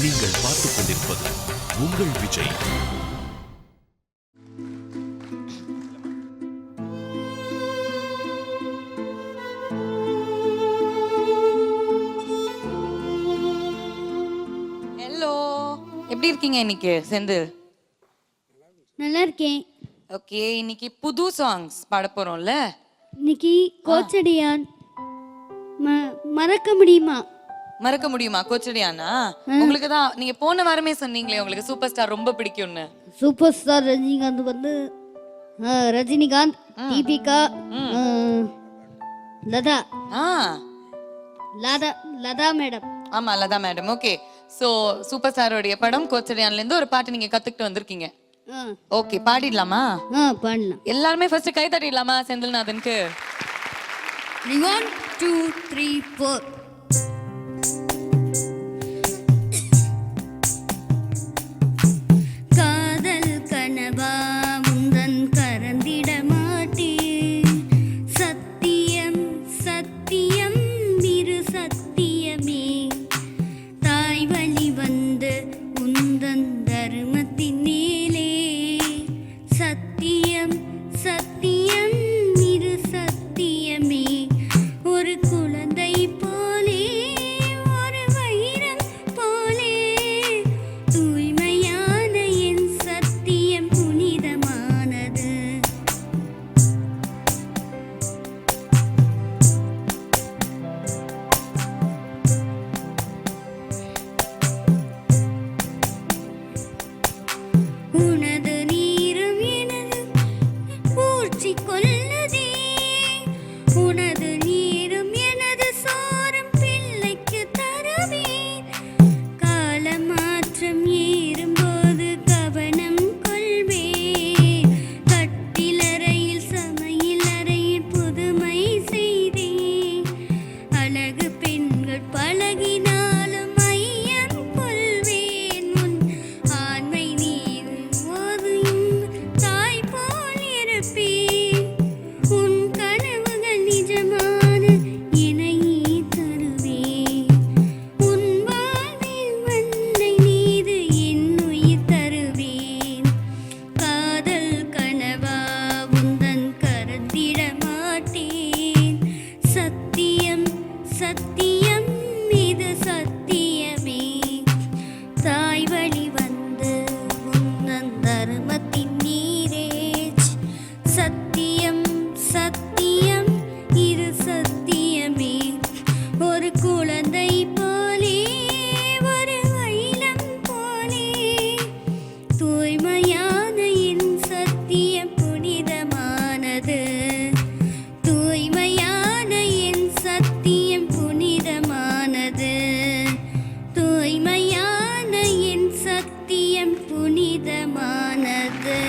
நீங்கள் பார்த்துக் கொண்டிருப்பது உங்கள் விஜய். ஹலோ, எப்படி இருக்கீங்க இன்னைக்கு செந்தில்? நல்லா இருக்கேன். ஓகே, இன்னைக்கு புது சாங்ஸ் பாட போறோம்ல. இன்னைக்கு கோச்சடியான் மறக்க முடியுமா? மறக்க முடியுமா கோச்சடியானா? உங்களுக்கு தான் நீங்க போன வாரமே சொன்னீங்களே உங்களுக்கு சூப்பர் ஸ்டார் ரொம்ப பிடிக்கும்னு. சூப்பர் ஸ்டார் ரஜினிகாந்த் வந்து ரஜினிகாந்த், தீபிகா, லதா ஆ லதா லதா மேடம். ஆமா, Latha madam. Okay, so super ஸ்டாரோடைய படம் கோச்சடியான்ல இருந்து ஒரு பாட்டு நீங்க கத்துக்கிட்டு வந்திருக்கீங்க. ஓகே, பாடிடலாமா? பாடலாம். எல்லாருமே ஃபர்ஸ்ட் கை தட்டிடலாமா செந்தில்நாதனுக்கு? 1 2 3 4. காதல் கனவா முந்தன் கரந்திட மாட்டேன், சத்தியம் சத்தியம் இரு சத்தியமே, தாய் வழி வந்து உந்தன் தர்மத்தின் மேலே, சத்தியம் சத்தியம் இரு சத்தியமே, ஒரு குழந்தை போலே ஒரு வைரம் போலே, தூய்மையான என் சத்தியம் புனிதமானது. உனது நீரும் எனது பூச்சி கொள்ளதே, உனது நீரும் எனது சோறும் பிள்ளைக்கு தருவேன், காலமாற்றம் ஏறும்போது கவனம் கொள்வேன், கட்டிலறையில் சமையல் அறையில் புதுமை செய்தேன், அழகு பெண்கள் பழகினாலும் ஐயம் கொள்வேன், உன் ஆண்மை நீர் ஓதும் தாய் போல் இருப்பேன், உன் கனவுகள் நிஜமான இணையை தருவேன், உன் வாழ்வில் வண்ணை மீது என் உயிர் தருவேன், காதல் கனவா உந்தன் கரந்திட மாட்டேன், சத்தியம் சத்தியம் இது சத்தியமே, தாய் வழி வந்து உந்தன் தர்மத்தின் நீரே, சத்தியம் சத்தியம் இரு சத்தியமே, ஒரு குழந்தை போலே ஒரு வைலம் போலே, தூய்மையான என் சத்தியம் புனிதமானது, தூய்மையான என் சத்தியம் புனிதமானது, தூய்மையான என் சத்தியம் புனிதமானது.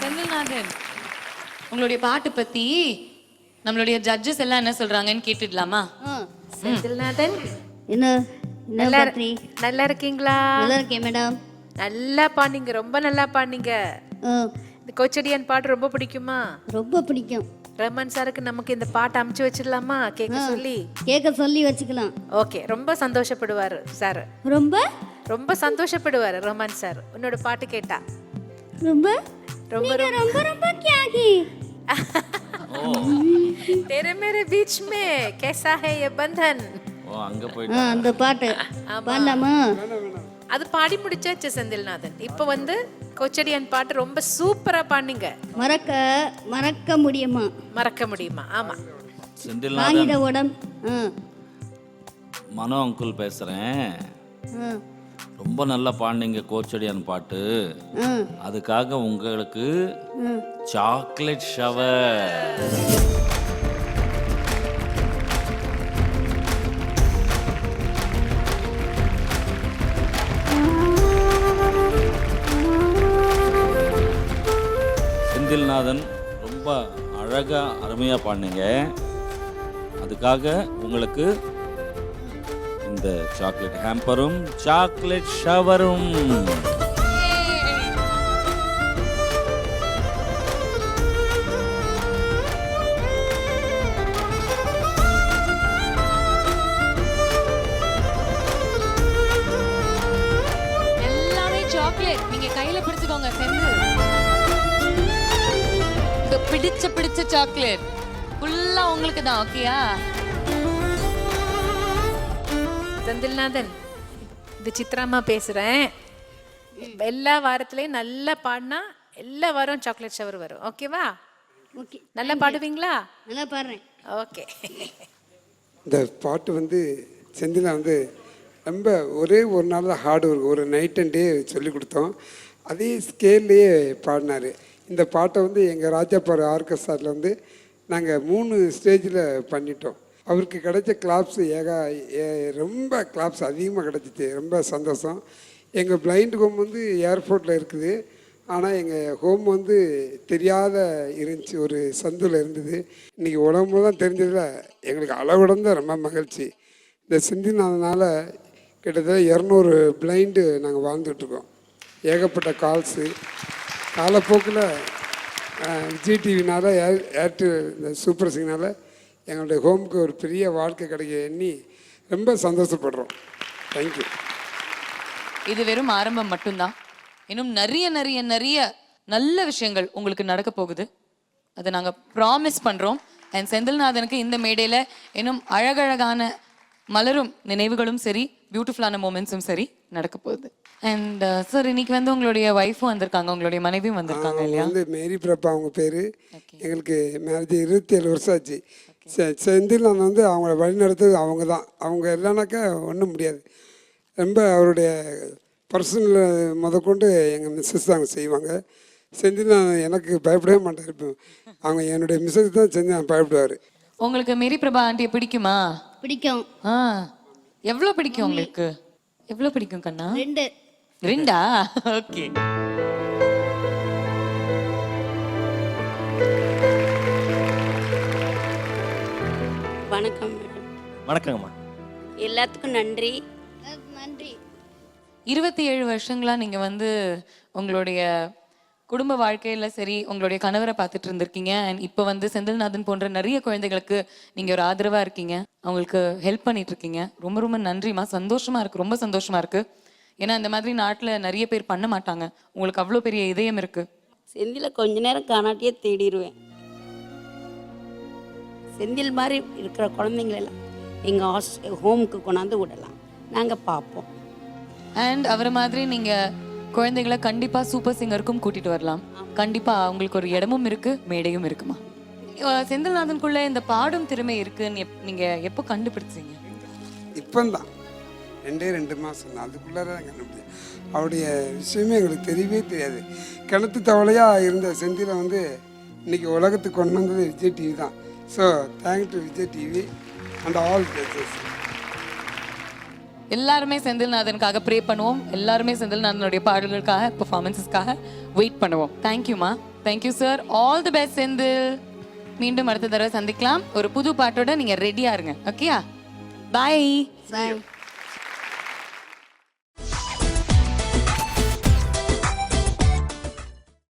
செந்தில்நாதன், உங்களுடைய பாட்டு பத்தி நம்மளுடைய ஜட்ஜஸ் எல்லாம் என்ன சொல்றாங்கன்னு கேட்டுடலாமா? செந்தில்நாதன், என்ன நல்லா பத்ரி? நல்லா இருக்கீங்களா? நல்லா இருக்கேன் மேடம். நல்லா பாடுனீங்க, ரொம்ப நல்லா பாடுனீங்க. இந்த கோச்சடியான் பாட்டு ரொம்ப பிடிக்குமா? ரொம்ப பிடிக்கும். ரஹ்மான் சாருக்கு நமக்கு இந்த பாட்டு அமுச்சு வச்சிடலாமா கேட்க சொல்லி? கேட்க சொல்லி வச்சுக்கலாம். ஓகே, ரொம்ப சந்தோஷப்படுவாரு சார், ரொம்ப ரொம்ப சந்தோஷப்படுவாரு ரஹ்மான் சார் உன்னோட பாட்டு கேட்டா. ரொம்ப ரொம்ப நீங்க ரொம்ப ரொம்ப கியாகி. तेरे मेरे बीच में कैसा है ये बंधन. அங்க போயிட்டு அந்த பாட்டு பாடலாமா? அது பாடி முடிச்சாச்சு செந்தில்நாதன். இப்போ வந்து கோச்சடியான் பாட்டு ரொம்ப சூப்பரா பாடுனீங்க. மறக்க முடியுமா? மறக்க முடியுமா? ஆமா. செந்தில்நாதன், காகித உடம். மனோ அங்குள் பேசுறேன். ரொம்ப நல்லா பாடினீங்க கோச்சடியான் பாட்டு. அதுக்காக உங்களுக்கு சாக்லேட் ஷவர். செந்தில்நாதன் ரொம்ப அழகா அருமையா பாடினீங்க. அதுக்காக உங்களுக்கு இந்த சாக்லேட் ஹேம்பரும் சாக்லேட் ஷவரும். எடுத்துக்கோங்க செந்தில். இந்த பிடிச்ச சாக்லேட் ஃபுல்லா உங்களுக்கு தான். ஓகேயா? செந்தில்நாதன், இது சித்ராமா பேசுறேன். எல்லா வாரத்திலயும் நல்லா பாடினா எல்லா வாரம் சாக்லேட் ஷவர் வரும். ஓகேவா? ஓகே. நல்லா பாடுவீங்களா? நல்லா பாடுறேன். ஓகே. இந்த பாட்டு வந்து செந்திலா வந்து ரொம்ப ஒரே ஒரு நாள் தான் ஹார்ட் ஒர்க், ஒரு நைட் அண்ட் டே சொல்லி கொடுத்தோம். அதே ஸ்கேல்லையே பாடினார். இந்த பாட்டை வந்து எங்கள் ராஜாப்பாறை ஆர்கெஸ்ட்ராவில் வந்து நாங்கள் 3 ஸ்டேஜில் பண்ணிட்டோம். அவருக்கு கிடைச்ச கிளாப்ஸ் ரொம்ப கிளாப்ஸ் அதிகமாக கிடச்சிச்சு. ரொம்ப சந்தோஷம். எங்கள் பிளைண்ட் ஹோம் வந்து ஏர்போர்ட்டில் இருக்குது. ஆனால் எங்கள் ஹோம் வந்து தெரியாத இருந்துச்சு, ஒரு சந்தில் இருந்தது. இன்றைக்கி உடம்பு தான் தெரிஞ்சதில் எங்களுக்கு அளவிடந்த ரொம்ப மகிழ்ச்சி. இந்த செந்தில்நாதனால் கிட்டத்தட்ட 200 பிளைண்டு நாங்கள் வாழ்ந்துட்டுருக்கோம். ஏகப்பட்ட கால்ஸு. காலப்போக்கில் விஜய் டிவினால் ஏர்டெல் இந்த சூப்பர் சிங்கனால் எங்களுடைய ஹோமுக்கு ஒரு பெரிய வாழ்க்கை கிடைக்க எண்ணி ரொம்ப சந்தோஷப்படுறோம். தேங்க்யூ. இது வெறும் ஆரம்பம் மட்டும்தான். இன்னும் நிறைய நிறைய நிறைய நல்ல விஷயங்கள் உங்களுக்கு நடக்க போகுது. அதை நாங்கள் ப்ராமிஸ் பண்ணுறோம். அண்ட் செந்தில்நாதனுக்கு இந்த மேடையில் இன்னும் அழகழகான மலரும் நினைவுகளும் சரி, பியூட்டிஃபுல்லான மூமெண்ட்ஸும் சரி நடக்க போகுது. அண்ட் சார், இன்னைக்கு வந்து உங்களுடைய ஒய்ஃபும் வந்திருக்காங்க, உங்களுடைய மனைவியும் வந்திருக்காங்க இல்லையா? வந்து மேரி பிரபா அவங்க பேர். எங்களுக்கு மேரேஜ் 27 வருஷம் ஆச்சு. செந்தில்நாதன் வந்து அவங்கள வழிநடத்துறது அவங்க தான். அவங்க இல்லைனாக்கா ஒன்றும் முடியாது. ரொம்ப அவருடைய பர்சனல் முதற்கொண்டு எங்கள் மிஸ்ஸஸ் தாங்க செய்வாங்க. செந்தில்நாதன் எனக்கு பயப்படவே மாட்டார். இப்போ அவங்க என்னுடைய மிஸ்ஸஸ் தான் செந்தில்நாதன் பயப்படுவார். உங்களுக்கு மேரி பிரபா ஆண்டியை பிடிக்குமா? பிடிக்கும். எவ்வளோ பிடிக்கும் உங்களுக்கு? எவ்வளோ பிடிக்கும் கண்ணா? 2. 2ஆ? ஓகே. வணக்கம் மேடம். வணக்கங்கம்மா. எல்லாத்துக்கும் நன்றி. நன்றி. 27 வருஷங்களா நீங்க வந்து உங்களுடைய குடும்ப வாழ்க்கையில சரி, உங்களுடைய கணவரை பார்த்துட்டு இருந்திருக்கீங்க. அண்ட் இப்போ வந்து செந்தில்நாதன் போன்ற நிறைய குழந்தைகளுக்கு நீங்க ஒரு ஆதரவா இருக்கீங்க, அவங்களுக்கு ஹெல்ப் பண்ணிட்டு இருக்கீங்க. ரொம்ப ரொம்ப நன்றிமா. சந்தோஷமா இருக்கு, ரொம்ப சந்தோஷமா இருக்கு. ஏன்னா இந்த மாதிரி நாட்டில் நிறைய பேர் பண்ண மாட்டாங்க. உங்களுக்கு அவ்வளோ பெரிய இதயம் இருக்கு. செந்தில கொஞ்ச நேரம் காணாட்டியே தேடிடுவேன். செந்தில் மாதிரி இருக்கிற குழந்தைங்களெல்லாம் எங்கள் ஹோமுக்கு கொண்டாந்து விடலாம், நாங்கள் பார்ப்போம். அண்ட் அவரை மாதிரி நீங்க குழந்தைகளை கண்டிப்பா சூப்பர் சிங்கருக்கும் கூட்டிட்டு வரலாம். கண்டிப்பா உங்களுக்கு ஒரு இடமும் இருக்கு, மேடையும் இருக்குமா. செந்தில்நாதனுக்குள்ள இந்த பாடும் திறமை இருக்குன்னு நீங்க எப்போ கண்டுபிடிச்சீங்க? இப்போந்தான் 2 மாதம் தான், அதுக்குள்ளார தான் கண்டுபிடிச்சேன். அவருடைய விஷயமே எங்களுக்கு தெரியவே தெரியாது. கிணத்து தவளையாக இருந்த செந்திலை வந்து இன்றைக்கி உலகத்துக்கு கொண்டு வந்தது விஜய் டிவி தான். So thank to Vijay TV and all judges. எல்லாருமே செந்தில்நாதனுக்காக ப்ரே பண்ணுவோம். எல்லாருமே செந்தில்நாதனுடைய பாடல்களுக்காக, பெர்ஃபார்மன்ஸஸ்க்காக வெயிட் பண்ணுவோம். தேங்க்யூமா. Thank you sir. All the best Senthil. மீண்டும் அடுத்த தடவை சந்திக்கலாம். ஒரு புது பாட்டோட நீங்க ரெடியா இருங்க. ஓகேயா? பாய். பாய்.